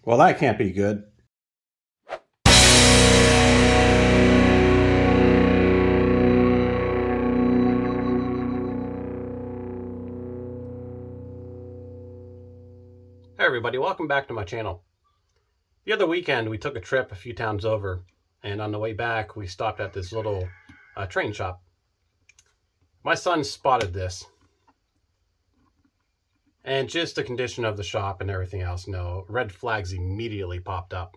Well, that can't be good. Hey everybody, welcome back to my channel. The other weekend we took a trip a few towns over, and on the way back we stopped at this little train shop. My son spotted this, and just the condition of the shop and everything else, no, red flags immediately popped up.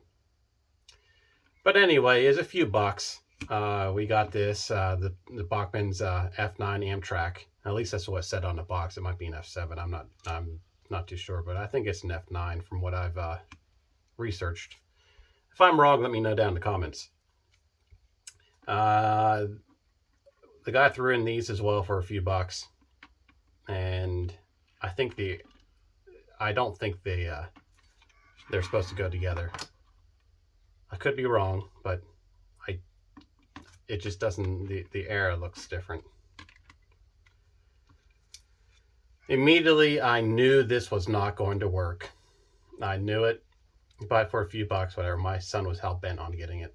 But anyway, it's a few bucks. We got this, the Bachmann's F9 Amtrack. At least that's what it said on the box. It might be an F7. I'm not too sure, but I think it's an F9 from what I've researched. If I'm wrong, let me know down in the comments. The guy threw in these as well for a few bucks, and I don't think they're supposed to go together. I could be wrong, but it just doesn't, the air looks different. Immediately, I knew this was not going to work. I knew it, but for a few bucks, whatever, my son was hell-bent on getting it.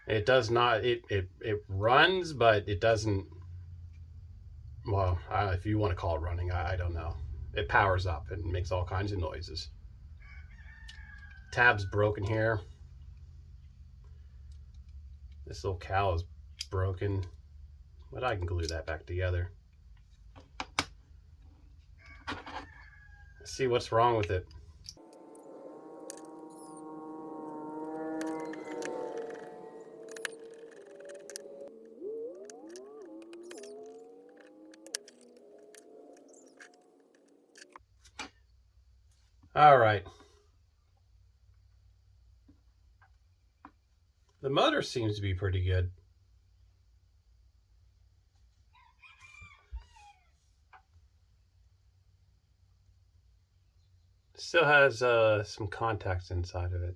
It does not, it runs, but it doesn't, well, if you want to call it running, I don't know. It powers up and makes all kinds of noises. Tab's broken here. This little cowl is broken, but I can glue that back together. Let's see what's wrong with it. All right. The motor seems to be pretty good. Still has some contacts inside of it.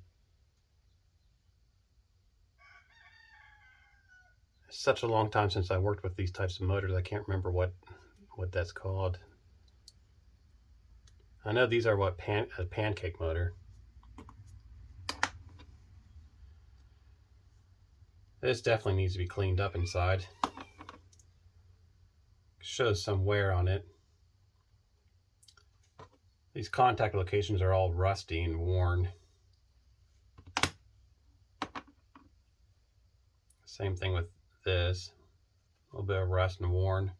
It's such a long time since I worked with these types of motors, I can't remember what that's called. I know these are a pancake motor. This definitely needs to be cleaned up inside. Shows some wear on it. These contact locations are all rusty and worn. Same thing with this. A little bit of rust and worn.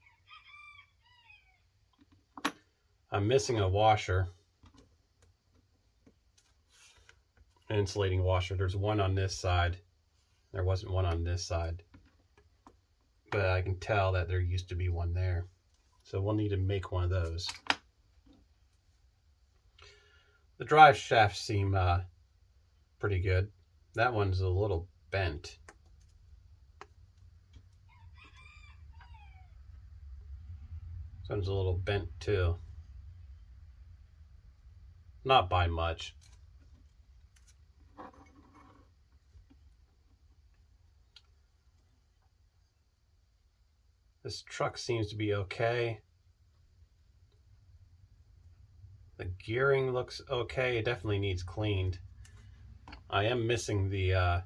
I'm missing a washer. An insulating washer. There's one on this side. There wasn't one on this side. But I can tell that there used to be one there. So we'll need to make one of those. The drive shafts seem pretty good. That one's a little bent. This one's a little bent too. Not by much. This truck seems to be okay. The gearing looks okay. It definitely needs cleaned. I am missing the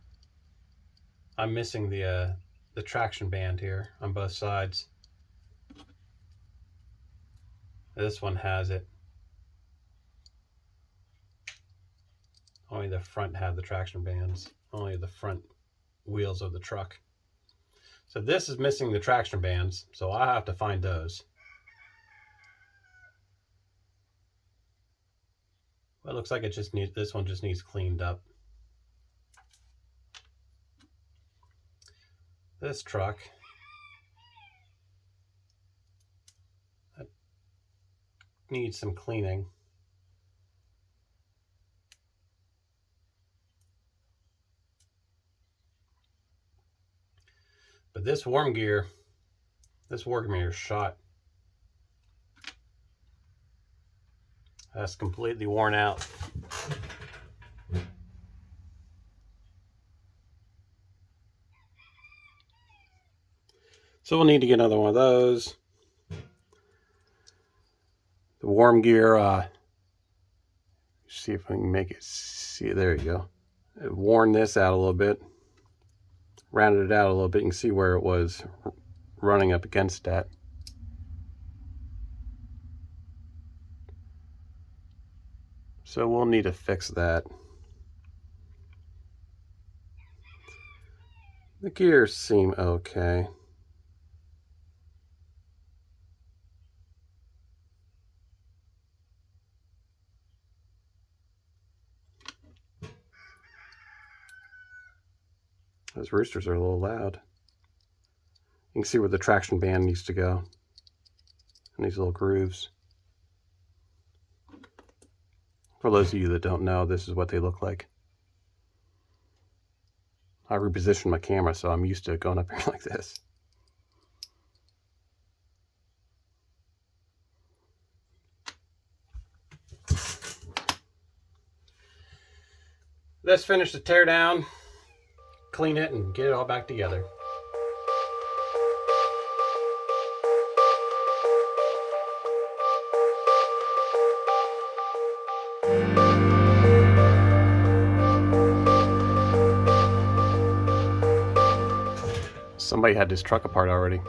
the traction band here on both sides. This one has it. Only the front had the traction bands. Only the front wheels of the truck. So this is missing the traction bands, so I have to find those. Well, it looks like this one just needs cleaned up. This truck, that needs some cleaning. But this worm gear is shot. That's completely worn out. So we'll need to get another one of those. The worm gear See if I can make it see. There you go. It worn this out a little bit, rounded it out a little bit. You can see where it was running up against that. So we'll need to fix that. The gears seem okay. Those roosters are a little loud. You can see where the traction band needs to go. And these little grooves. For those of you that don't know, this is what they look like. I repositioned my camera, so I'm used to going up here like this. Let's finish the teardown, clean it, and get it all back together. Somebody had this truck apart already.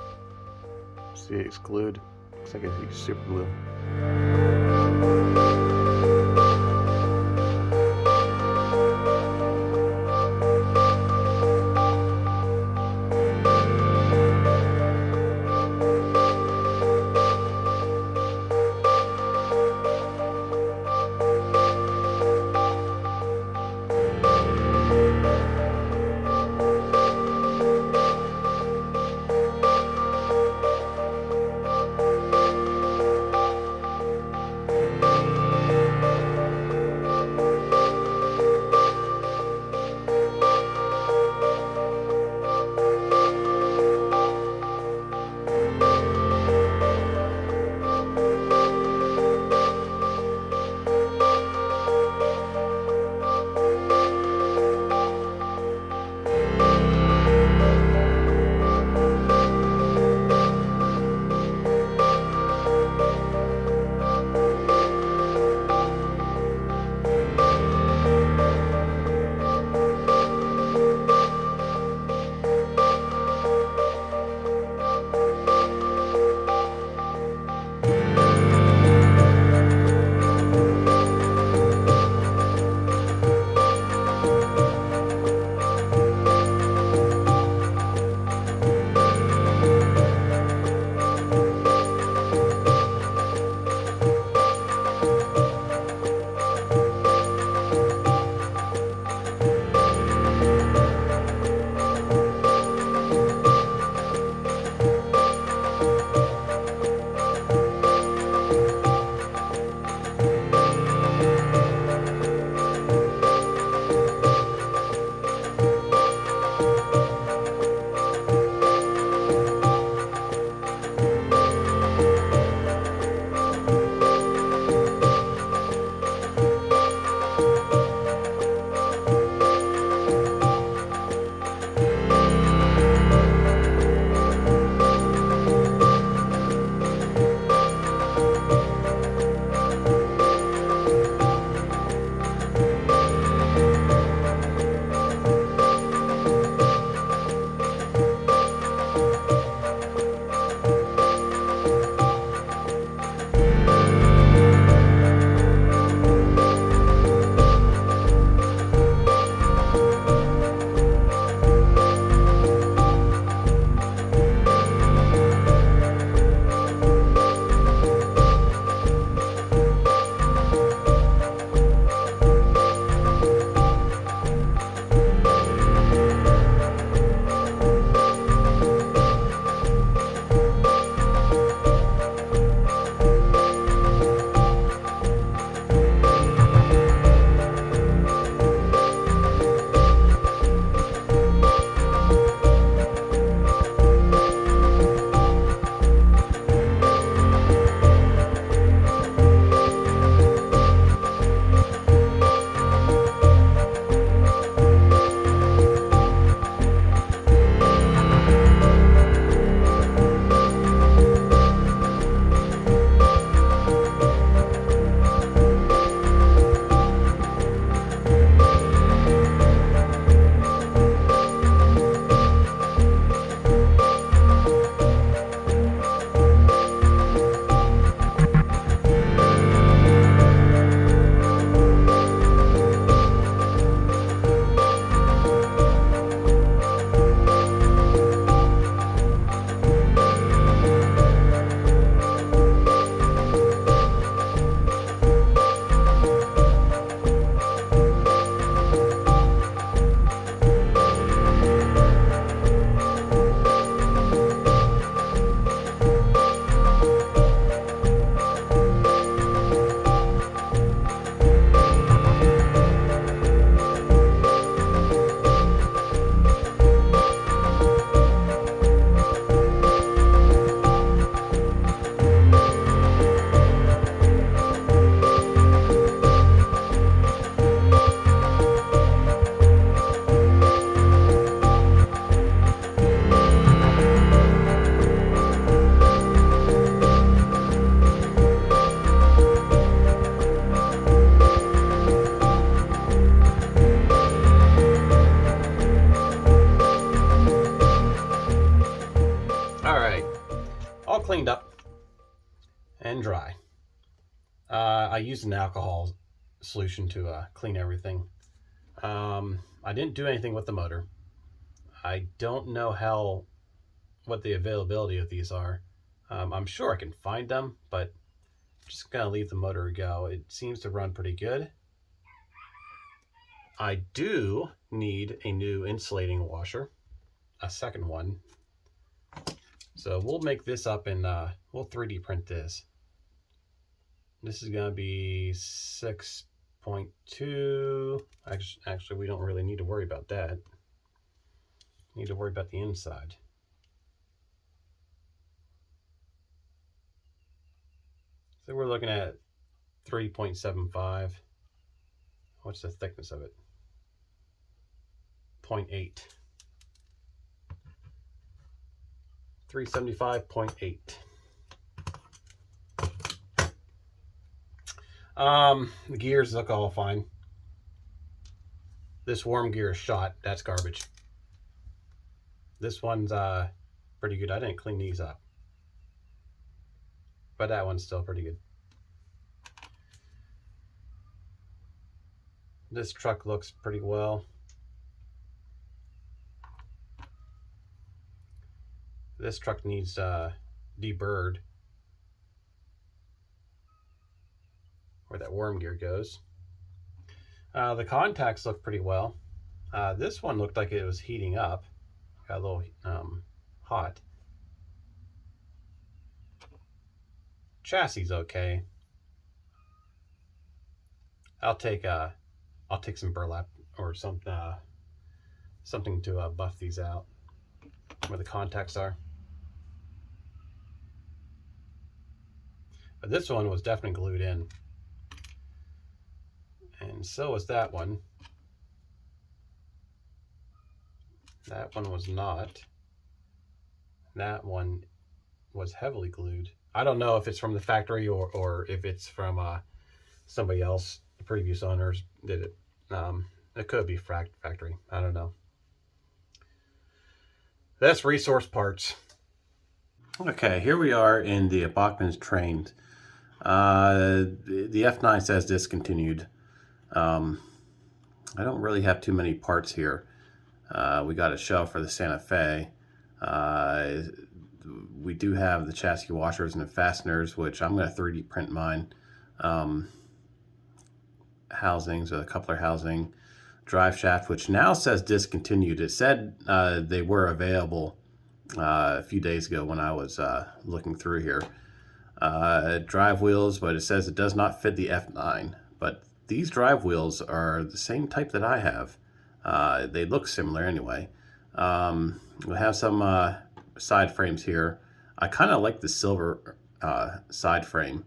See, it's glued. Looks like it's super glue. all cleaned up and dry. I used an alcohol solution to clean everything. I didn't do anything with the motor. I don't know what the availability of these are. I'm sure I can find them, but I'm just gonna leave the motor go. It seems to run pretty good. I do need a new insulating washer, a second one. So we'll make this up and we'll 3D print this. This is gonna be 6.2. Actually, we don't really need to worry about that. We need to worry about the inside. So we're looking at 3.75. What's the thickness of it? 0.8. 375.8. The gears look all fine. This worm gear is shot. That's garbage. This one's pretty good. I didn't clean these up, but that one's still pretty good. This truck looks pretty well. This truck needs deburred, where that worm gear goes. The contacts look pretty well. This one looked like it was heating up. Got a little hot. Chassis is okay. I'll take some burlap or something to buff these out where the contacts are. But this one was definitely glued in, and so was that one. That one was not. That one was heavily glued. I don't know if it's from the factory or if it's from somebody else. The previous owners did it. It could be factory. I don't know. That's resource parts. Okay, here we are in the Bachmann's trains. The F9 says discontinued. I don't really have too many parts here. We got a shell for the Santa Fe. We do have the chassis washers and the fasteners, which I'm going to 3D print mine. Housings, a coupler housing, drive shaft, which now says discontinued. It said they were available a few days ago when I was looking through here. Drive wheels, but it says it does not fit the F9. But these drive wheels are the same type that I have. They look similar anyway. We have some side frames here. I kind of like the silver side frame,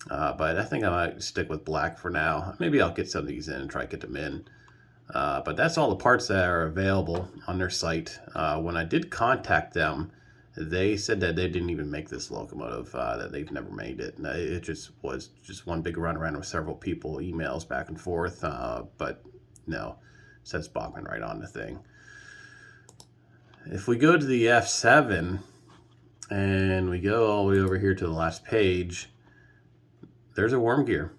but I think I might stick with black for now. Maybe I'll get some of these in and try to get them in. But that's all the parts that are available on their site. When I did contact them, they said that they didn't even make this locomotive, that they've never made it. It just was just one big runaround with several people, emails back and forth, but no, it says Bachmann right on the thing. If we go to the F7 and we go all the way over here to the last page, there's a worm gear.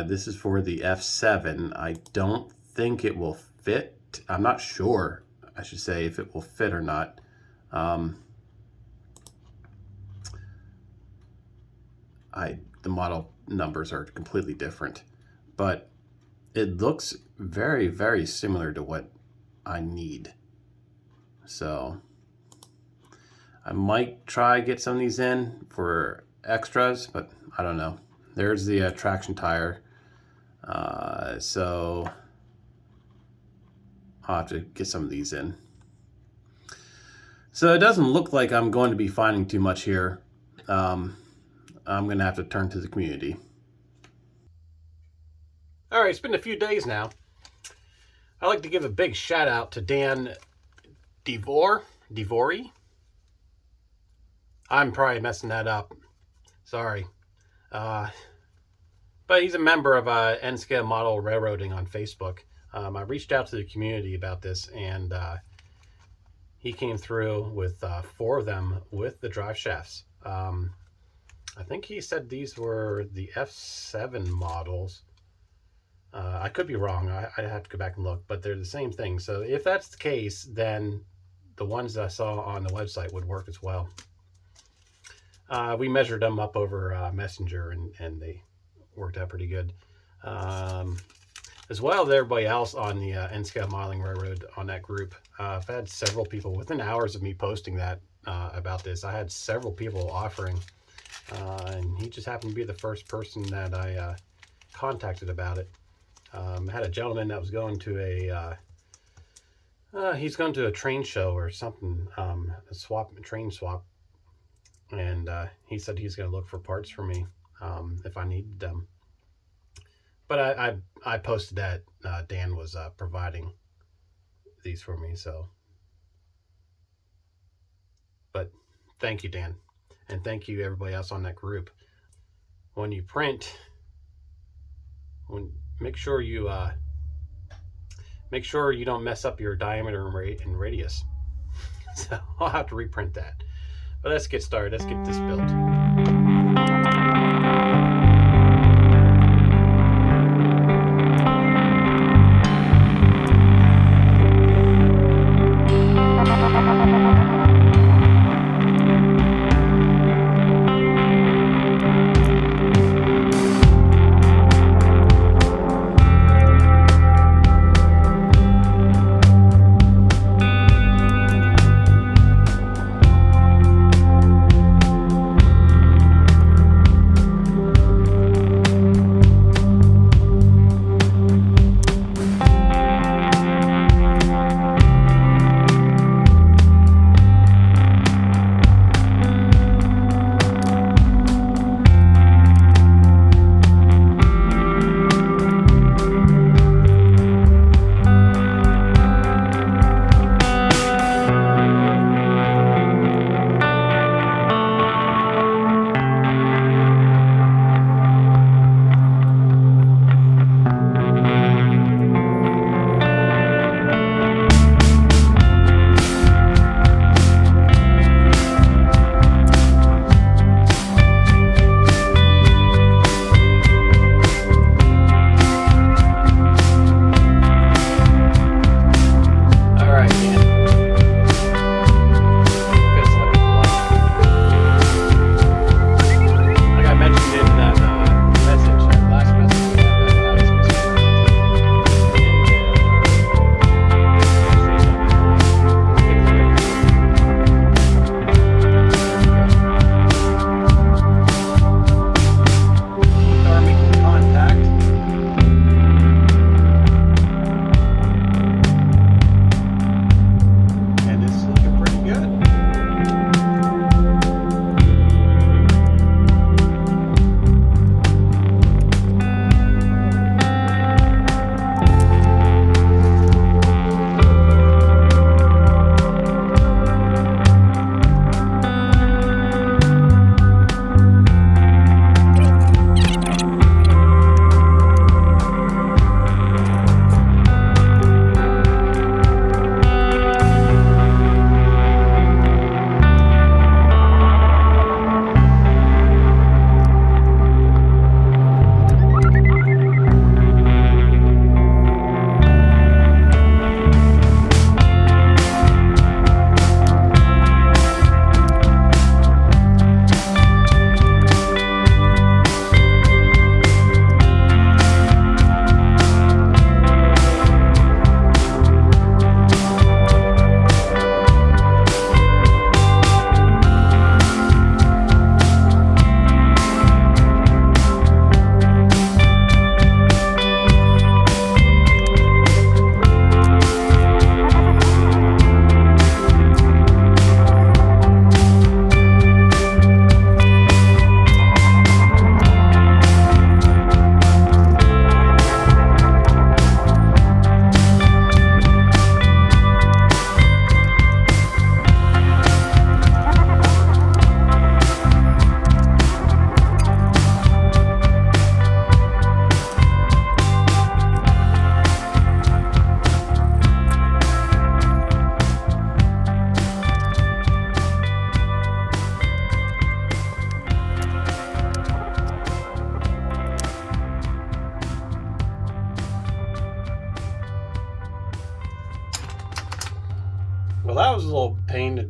This is for the F7. I don't think it will fit. I'm not sure, I should say, if it will fit or not. The model numbers are completely different, but it looks very, very similar to what I need. So I might try get some of these in for extras, but I don't know. There's the traction tire. So I'll have to get some of these in. So it doesn't look like I'm going to be finding too much here. I'm going to have to turn to the community. All right, it's been a few days now. I'd like to give a big shout out to Dan Devore. I'm probably messing that up. Sorry. But he's a member of nscale Model Railroading on Facebook. I reached out to the community about this, and he came through with 4 of them with the drive shafts. I think he said these were the F7 models. I could be wrong. I'd have to go back and look, but they're the same thing. So if that's the case, then the ones that I saw on the website would work as well. We measured them up over Messenger, and they worked out pretty good. As well as everybody else on the Nscale Modeling Railroad on that group. I've had several people, within hours of me posting that about this, I had several people offering. And he just happened to be the first person that I contacted about it. I had a gentleman that was going to he's going to a train show or something, a train swap. And he said he's going to look for parts for me if I needed them. But I posted that Dan was providing these for me, so. But thank you, Dan. And thank you everybody else on that group. When you print, make sure you don't mess up your diameter and radius. So I'll have to reprint that. But let's get started. Let's get this built.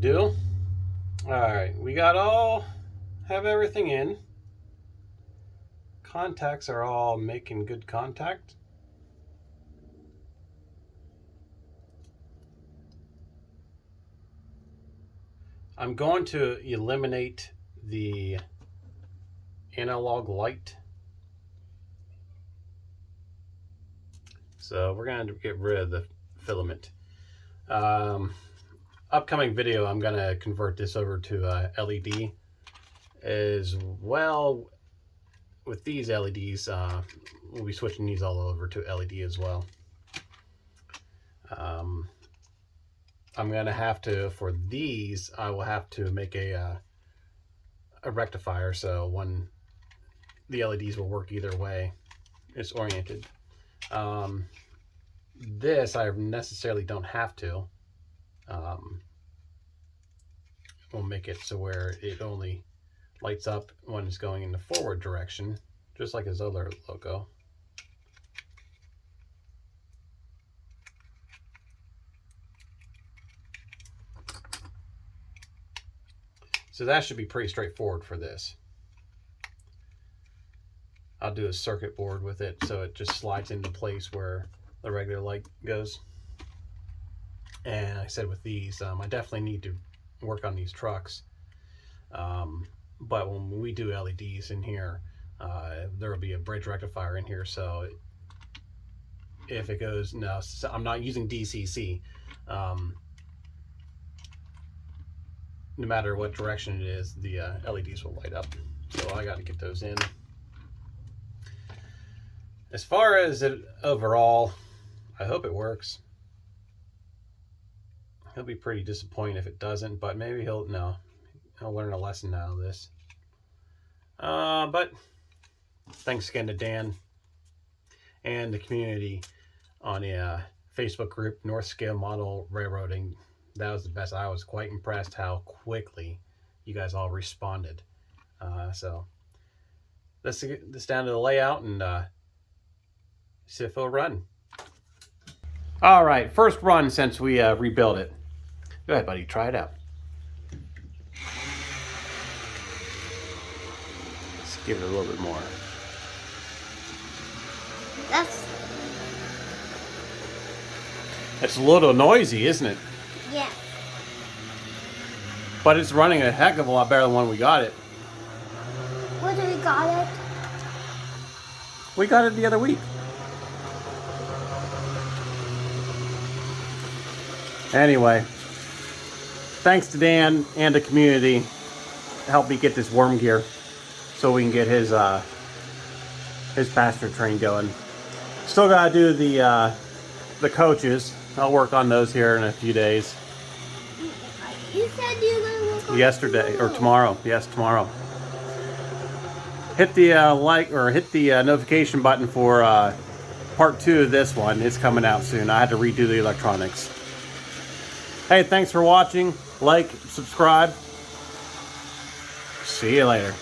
do. Alright, we have everything in. Contacts are all making good contact. I'm going to eliminate the analog light. So we're going to get rid of the filament. Upcoming video, I'm going to convert this over to LED as well. With these LEDs, we'll be switching these all over to LED as well. I'm going to have to, for these, I will have to make a rectifier, so when the LEDs will work either way, it's oriented. This I necessarily don't have to. We'll make it so where it only lights up when it's going in the forward direction, just like his other logo. So that should be pretty straightforward for this. I'll do a circuit board with it so it just slides into place where the regular light goes. And like I said, with these, I definitely need to work on these trucks. But when we do LEDs in here, there will be a bridge rectifier in here. So if it goes, no, so I'm not using DCC. No matter what direction it is, the LEDs will light up. So I got to get those in. As far as it overall, I hope it works. He'll be pretty disappointed if it doesn't, but maybe he'll learn a lesson out of this. But thanks again to Dan and the community on the Facebook group, North Scale Model Railroading. That was the best. I was quite impressed how quickly you guys all responded. So let's get this down to the layout and see if it'll run. All right, first run since we rebuilt it. Go ahead, buddy, try it out. Let's give it a little bit more. It's a little noisy, isn't it? Yeah. But it's running a heck of a lot better than when we got it. When did we got it? We got it the other week. Anyway, thanks to Dan and the community to help me get this worm gear so we can get his passenger train going. Still gotta do the coaches. I'll work on those here in a few days. You said you were going to work on Yesterday or tomorrow. Yes, tomorrow. Hit the like or hit the notification button for part 2 of this one. It's coming out soon. I had to redo the electronics. Hey, thanks for watching. Like, subscribe. See you later.